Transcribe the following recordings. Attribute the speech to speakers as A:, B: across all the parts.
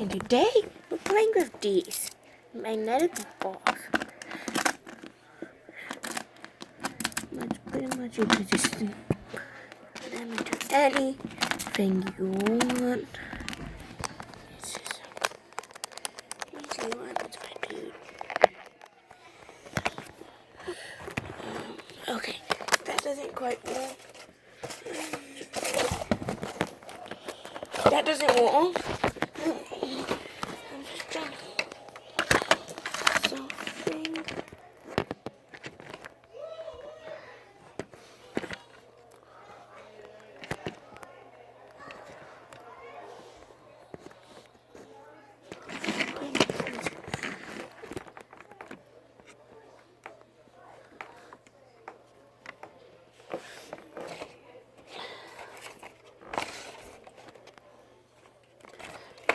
A: And today we're playing with these magnetic balls. Pretty much you can just put them into anything you want. This is easy one, that's my dude. Okay, that doesn't quite work. That doesn't work. I'm just trying something.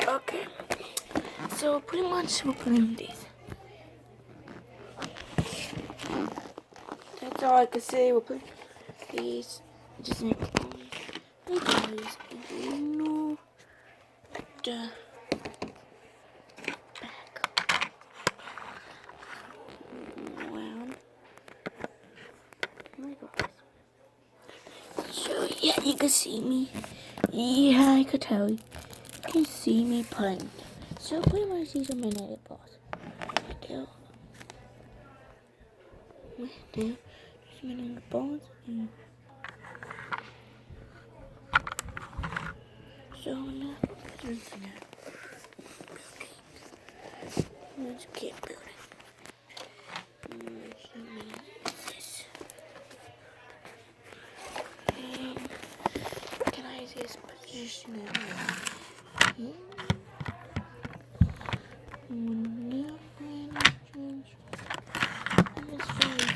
A: Okay, so pretty much we're putting these. That's all I can say. We'll put these just in the guys. No, the back. Wow. So yeah, you can see me. Yeah, I could tell you. You can see me playing. So pretty much these are my magnetic balls. Right there. Right there. There's my magnetic balls. So now, let's keep building. This. Can I just position it?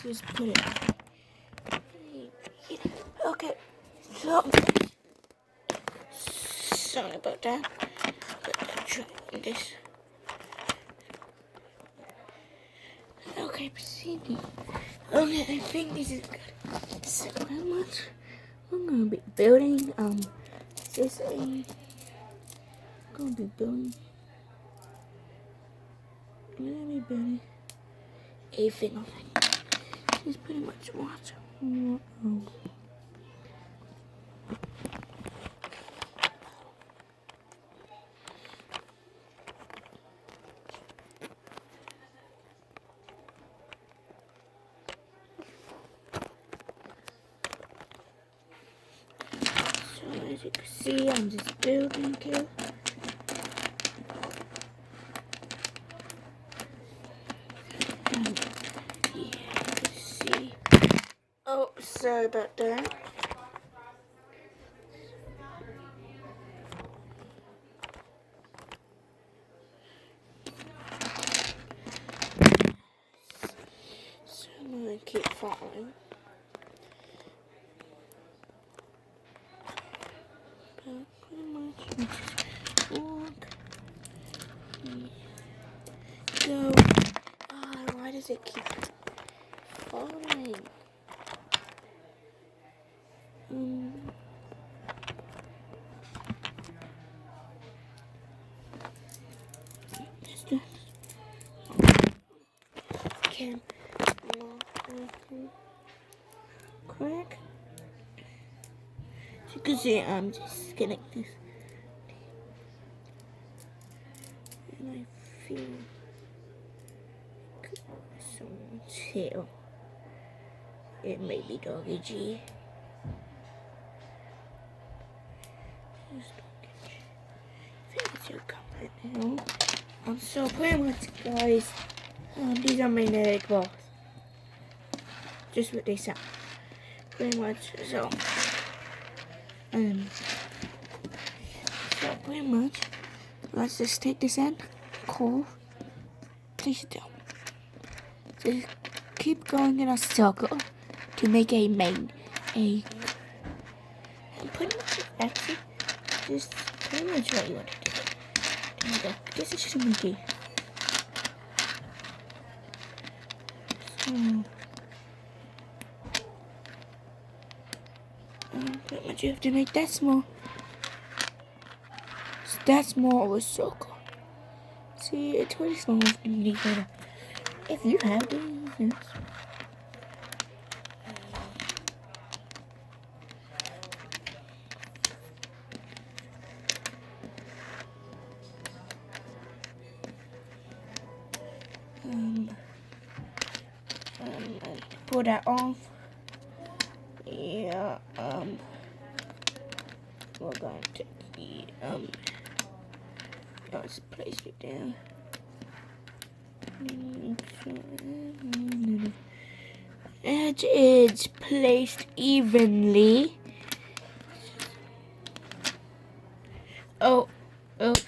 A: Just put it. Okay, so sorry about that. But I'm trying this. Okay, proceeding. Okay, I think this is good. So how much I'm gonna be building? This I'm gonna be building. I'm gonna be building a thing of it. It's pretty much water. So as you can see, I'm just building here. Yeah, you can see. Oh, sorry about that. So I'm gonna keep falling. But pretty much walk. Go. Why does it keep falling? Can crack. As you can see, I'm just getting this, and I feel someone's tail. It may be Doggy G. I think it's your comfort now. So pretty much, guys, these are magnetic balls. Just what they sound. Pretty much. So pretty much, let's just take this in. Cool. Please don't. Just keep going in a circle to make a main. And pretty much, actually, just pretty much what you want to do. There you go. This is just a monkey. Pretty much you have to make that small. That small of a circle. See, it's really small with these little. If you have these, yes. Pull that off. Yeah, we're going to take the, let's place it down. Edge is placed evenly. Oh, oops.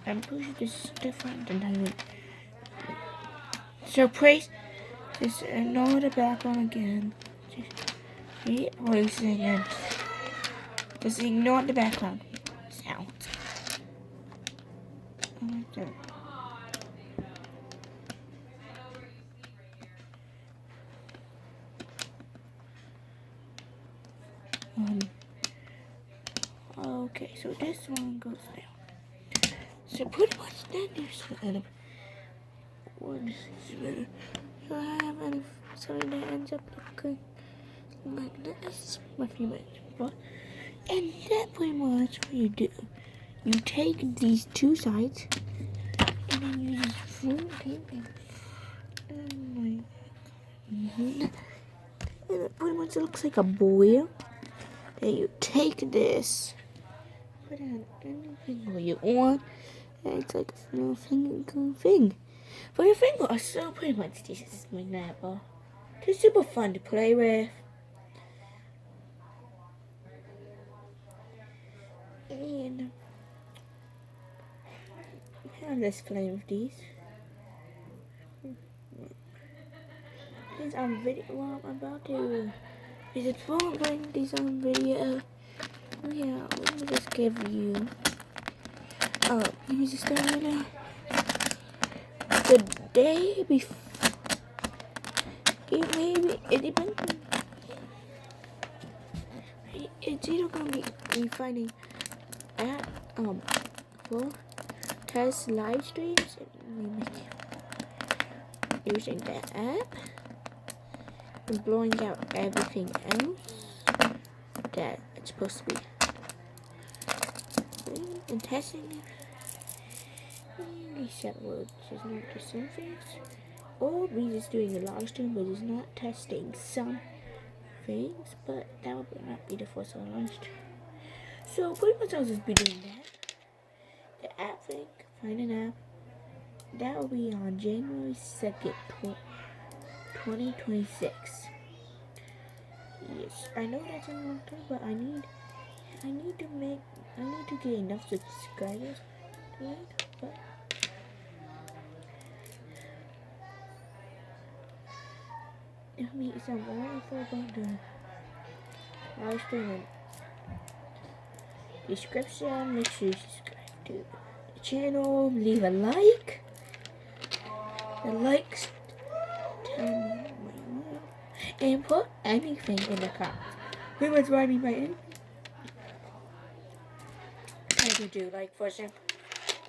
A: I'm pretty sure this is different than I would. So just ignore the background again. Just place it again. Just ignore the background sound. Okay, so this one goes down. So pretty much then there's one better. So I have something that ends up looking like this. My favorite spot. And that pretty much what you do. You take these two sides and then you just flip it. And it pretty much looks like a boil. Then you take this, put on anything where you want, and it's like a little thing for your finger. So pretty much this is my neighbor. It's super fun to play with. And let's play with these. These on video. Well, I'm about to. Is it fun playing these on video? Yeah, let me just give you. Let me just start right now. The day before. It depends. It's either gonna be finding at for test live streams using that app and blowing out everything else that it's supposed to be and testing it. Except words is not the same things. Or we just doing a live stream but it's not testing some things, but that would not be the first one launched. So pretty much I'll just be doing that. The app thing, find an app. That will be on January 2nd, 2026. Yes, I know that's a long time, but I need to get enough subscribers to it, but I mean, some more info about the live stream description. Make sure you subscribe to the channel, leave a like. The likes tell me what you want, and put anything in the comments. Pretty much what I mean by anything. I could do, like, for example,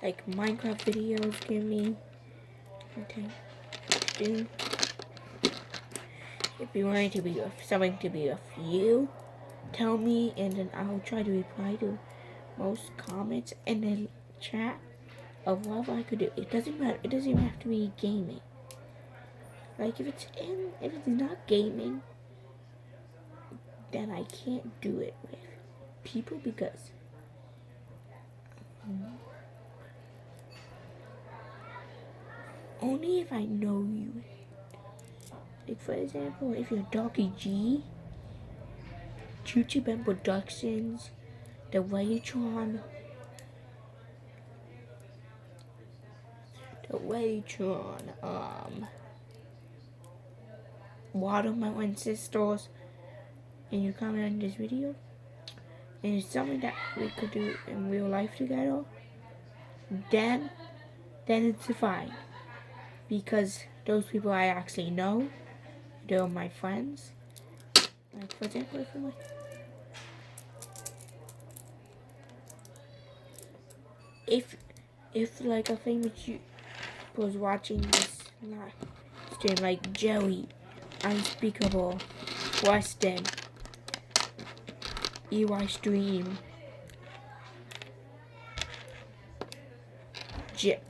A: like Minecraft videos. Give me if you want it to be something to be with you, tell me, and then I'll try to reply to most comments and then chat of whatever I could do. It doesn't matter. It doesn't even have to be gaming. Like if it's not gaming, then I can't do it with people because only if I know you. Like for example, if you're Doggy G, YouTube and Productions, The Waytron, Watermelon Sisters, and you comment on this video, and it's something that we could do in real life together, then it's fine. because those people I actually know, they're my friends. Like for example, if like a famous YouTuber was watching this live stream, like Joey, Unspeakable, Weston, EY Stream, Joey,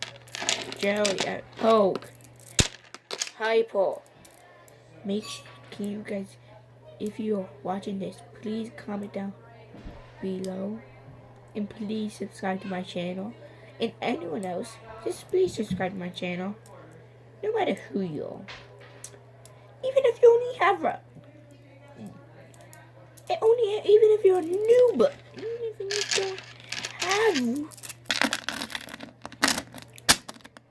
A: Poke, Hyper. Can you guys, if you're watching this, please comment down below, and please subscribe to my channel. And anyone else, just please subscribe to my channel, no matter who you are. Even if you only have even if you're a noob, even if you don't have,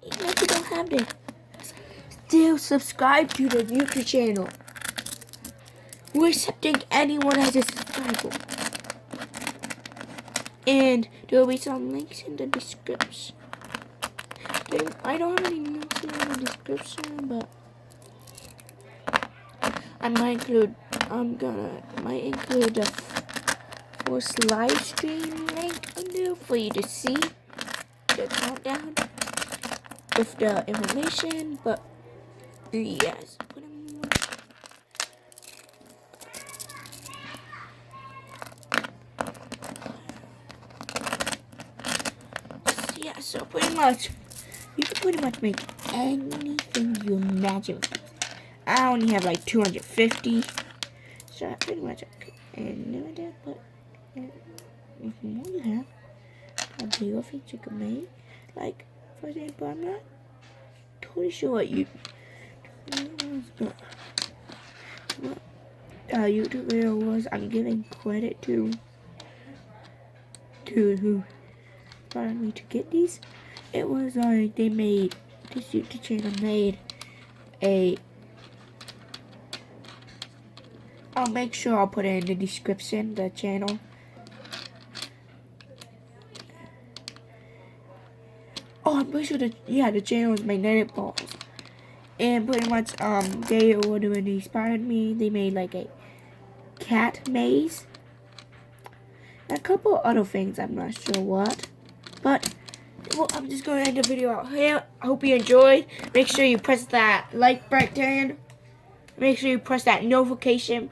A: even if you don't have this, still subscribe to the YouTube channel. We're accepting anyone as a subscriber. And there will be some links in the description. I don't have any links in the description, but I might include the first live stream link in there for you to see the countdown with the information. But yes, yeah, so pretty much you can pretty much make anything you imagine. I only have like 250, so I pretty much unlimited. But if you want to have a bigger things you can make, like for example, I'm not totally sure what YouTube video was. I'm giving credit to who wanted me to get these. It was like they made this YouTube channel made a. I'll make sure I'll put it in the description, the channel. Oh, I'm pretty sure the channel is Magnetic Balls. And pretty much, they were the one who inspired me. They made like a cat maze. And a couple other things, I'm not sure what. But, well, I'm just going to end the video out here. I hope you enjoyed. Make sure you press that like button. Make sure you press that notification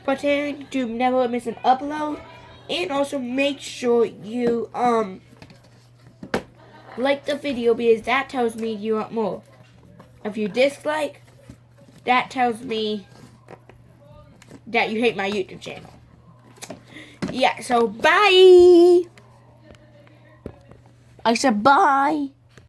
A: button to never miss an upload. And also make sure you, like the video, because that tells me you want more. If you dislike, that tells me that you hate my YouTube channel. Yeah, so bye! I said bye!